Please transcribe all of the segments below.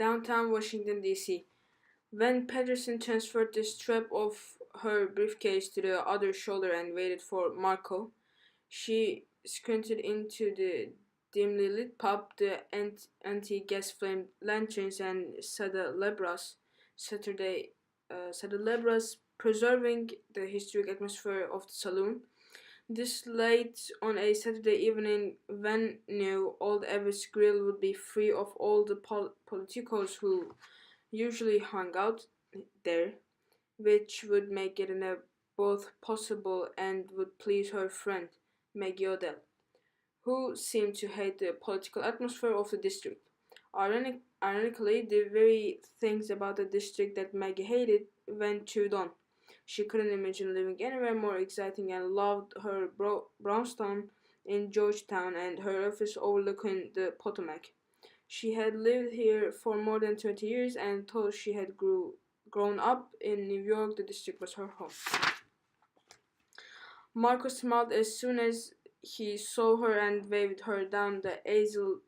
downtown Washington, D.C. When Patterson transferred the strap of her briefcase to the other shoulder and waited for Marco, she squinted into the dimly lit pub, the anti-gas flame lanterns, and candelabras preserving the historic atmosphere of the saloon. This late on a Saturday evening, Van knew Old Everett's Grill would be free of all the politicos who usually hung out there, which would make it both possible and would please her friend, Maggie Odell, who seemed to hate the political atmosphere of the district. Ironically, the very things about the district that Maggie hated went chewed on. She couldn't imagine living anywhere more exciting and loved her brownstone in Georgetown and her office overlooking the Potomac. She had lived here for more than 20 years and though she had grown up in New York, the district was her home. Marco smiled as soon as he saw her and waved her down the aisle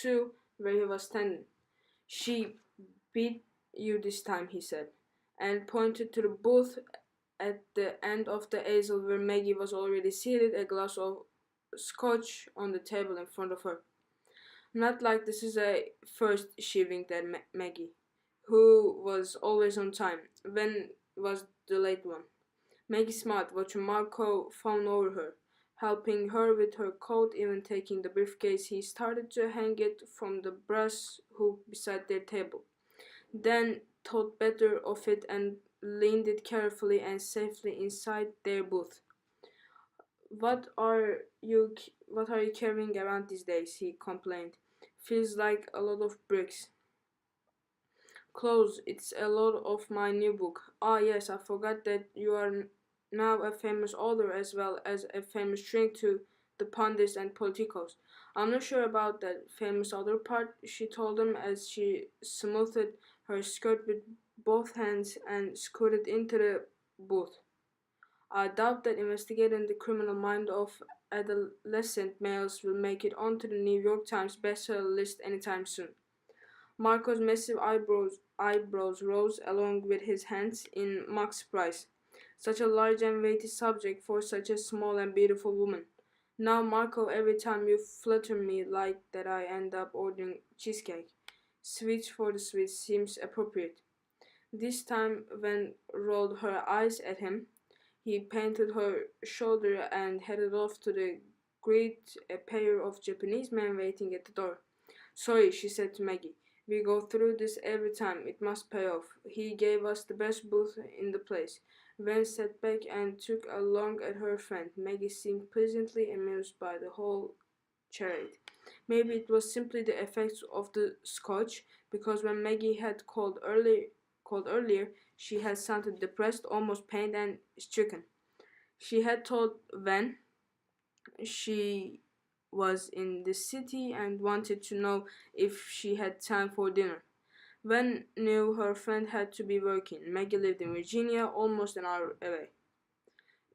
to where he was standing. She beat you this time, he said, and pointed to the booth at the end of the aisle where Maggie was already seated, a glass of scotch on the table in front of her. Not like this is a first, she winked at Maggie, who was always on time. When was the late one? Maggie smiled, watching Marco fawn over her, helping her with her coat, even taking the briefcase. He started to hang it from the brass hook beside their table. Then thought better of it and leaned it carefully and safely inside their booth. What are you carrying around these days? He complained. Feels like a lot of bricks. Clothes, it's a lot of my new book. Ah, yes, I forgot that you are now a famous author as well as a famous shrink to the pundits and politicos. I'm not sure about that famous author part, she told him as she smoothed her skirt with both hands and scooted into the booth. I doubt that investigating the criminal mind of adolescent males will make it onto the New York Times bestseller list anytime soon. Marco's massive eyebrows rose along with his hands in mock surprise. Such a large and weighty subject for such a small and beautiful woman. Now, Marco, every time you flatter me like that, I end up ordering cheesecake. Sweets for the sweet seems appropriate. This time, Van rolled her eyes at him. He painted her shoulder and headed off to greet a pair of Japanese men waiting at the door. Sorry, she said to Maggie. We go through this every time. It must pay off. He gave us the best booth in the place. Van sat back and took a long at her friend. Maggie seemed pleasantly amused by the whole charade. Maybe it was simply the effects of the scotch, because when Maggie had called earlier, she had sounded depressed, almost pained and stricken. She had told Van she was in the city and wanted to know if she had time for dinner. Van knew her friend had to be working. Maggie lived in Virginia, almost an hour away.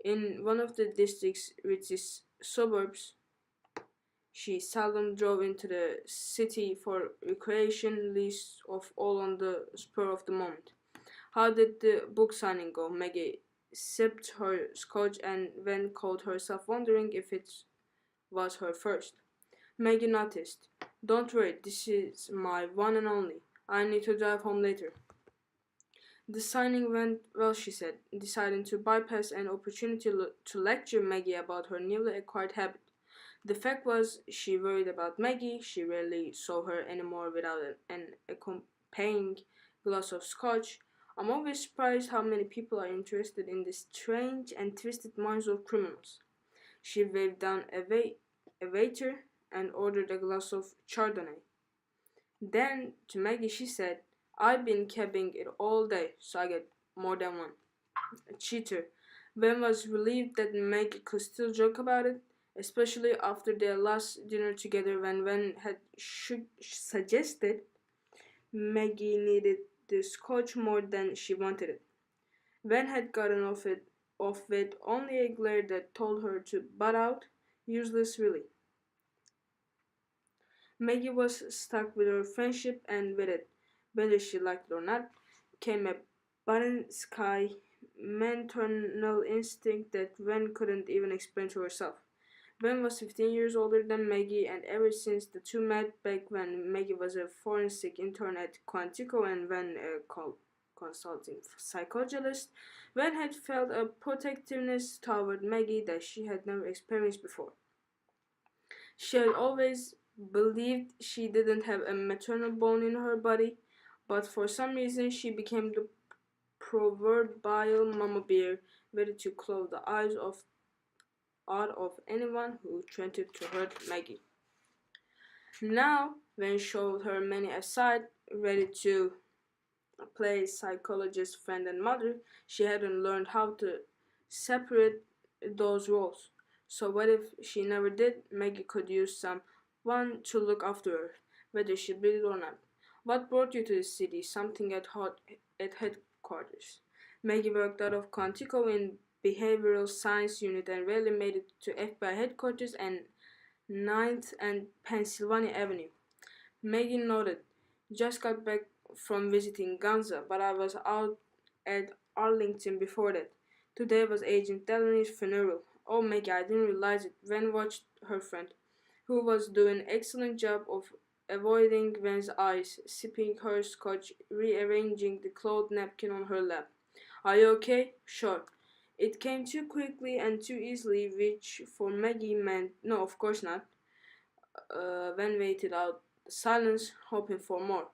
In one of the district's richest suburbs, she seldom drove into the city for recreation, least of all on the spur of the moment. How did the book signing go? Maggie sipped her scotch and then caught herself wondering if it was her first. Maggie noticed. Don't worry, this is my one and only. I need to drive home later. The signing went well, she said, deciding to bypass an opportunity to lecture Maggie about her newly acquired habit. The fact was, she worried about Maggie. She rarely saw her anymore without an accompanying glass of scotch. I'm always surprised how many people are interested in the strange and twisted minds of criminals. She waved down a waiter and ordered a glass of Chardonnay. Then, to Maggie, she said, I've been cabbing it all day, so I get more than one. A cheater. Ben was relieved that Maggie could still joke about it, especially after their last dinner together when Ben had suggested Maggie needed the scotch more than she wanted it. Ben had gotten off with only a glare that told her to butt out, useless really. Maggie was stuck with her friendship and with it. whether she liked it or not, came a button sky maternal instinct that Ven couldn't even explain to herself. Ven was 15 years older than Maggie, and ever since the two met back when Maggie was a forensic intern at Quantico and Ven a consulting psychologist, Ven had felt a protectiveness toward Maggie that she had never experienced before. She had always believed she didn't have a maternal bone in her body, but for some reason she became the proverbial mama bear, ready to claw the eyes out of anyone who attempted to hurt Maggie. Now, Ven showed her many aside, ready to play psychologist, friend, and mother, she hadn't learned how to separate those roles. So what if she never did? Maggie could use someone to look after her, whether she did it or not. What brought you to the city? Something at headquarters. Maggie worked out of Quantico in behavioral science unit and rarely made it to FBI headquarters and 9th and Pennsylvania Avenue. Maggie nodded. Just got back from visiting Ganza, but I was out at Arlington before that. Today was Agent Delaney's funeral. Oh, Maggie, I didn't realize it. Ven watched her friend, who was doing an excellent job of avoiding Ven's eyes, sipping her scotch, rearranging the cloth napkin on her lap. Are you okay? Sure. It came too quickly and too easily, which for Maggie meant no, of course not. Ven waited out the silence, hoping for more.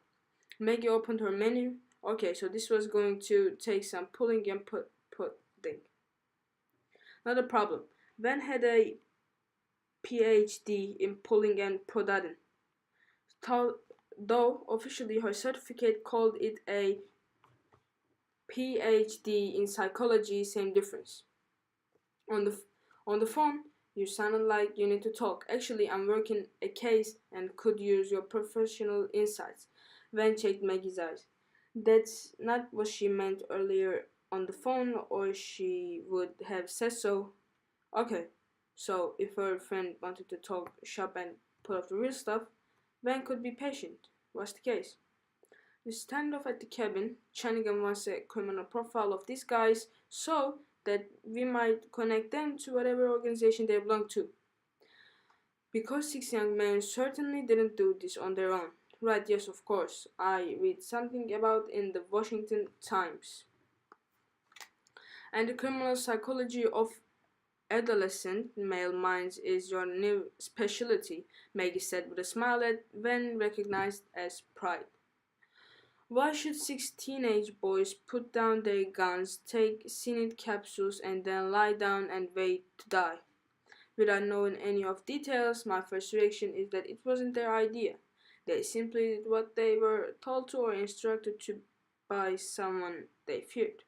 Maggie opened her menu. Okay, so this was going to take some pulling and putting. Not a problem. Ven had a PhD in pulling and prodding. Though officially her certificate called it a PhD in psychology, same difference. On the phone, you sounded like you need to talk. Actually, I'm working a case and could use your professional insights. Ven checked Maggie's eyes. That's not what she meant earlier on the phone, or she would have said so. Okay, so if her friend wanted to talk shop and put off the real stuff, Ven could be patient. What's the case? The standoff at the cabin. Chanigan wants a criminal profile of these guys so that we might connect them to whatever organization they belong to. Because 6 young men certainly didn't do this on their own. Right, yes, of course. I read something about in the Washington Times. And the criminal psychology of adolescent male minds is your new specialty, Maggie said with a smile that Ven recognized as pride. Why should 6 teenage boys put down their guns, take cyanide capsules, and then lie down and wait to die? Without knowing any of details, my first reaction is that it wasn't their idea. They simply did what they were told to or instructed to by someone they feared.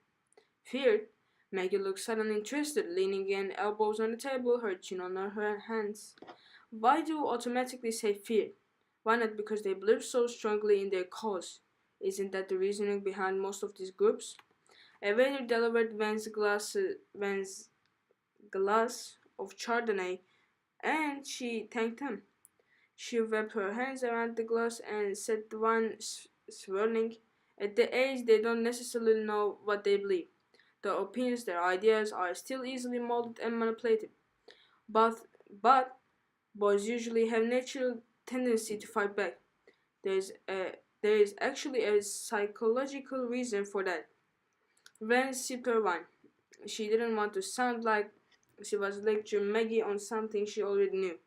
Feared? Maggie looked suddenly interested, leaning in, elbows on the table, her chin on her hands. Why do you automatically say feared? Why not because they believe so strongly in their cause? Isn't that the reasoning behind most of these groups? A waiter delivered Van's glass of Chardonnay, and she thanked him. She wrapped her hands around the glass and set the wine swirling. At the age, they don't necessarily know what they believe. Their opinions, their ideas are still easily molded and manipulated. But, but boys usually have natural tendency to fight back. There's a there is actually a psychological reason for that. Ven sipped her wine. She didn't want to sound like she was lecturing Maggie on something she already knew,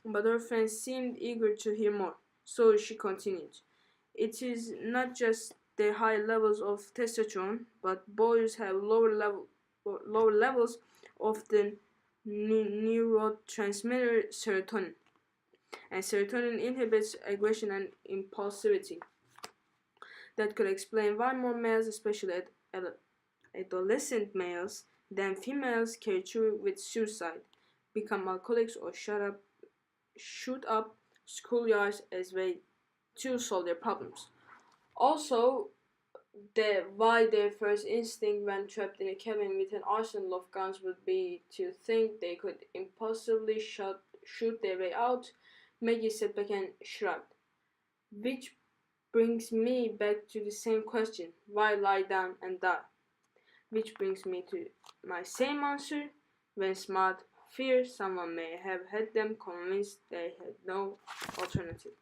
but her friend seemed eager to hear more, so she continued. It is not just their high levels of testosterone, but boys have lower levels of the neurotransmitter serotonin, and serotonin inhibits aggression and impulsivity. That could explain why more males, especially adolescent males, than females carry through with suicide, become alcoholics, or shoot up schoolyards as way to solve their problems. Also, why their first instinct when trapped in a cabin with an arsenal of guns would be to think they could impulsively shoot their way out. Maggie sat back and shrugged. Which brings me back to the same question, why lie down and die? Which brings me to my same answer, when smart fear someone may have had them convinced they had no alternative.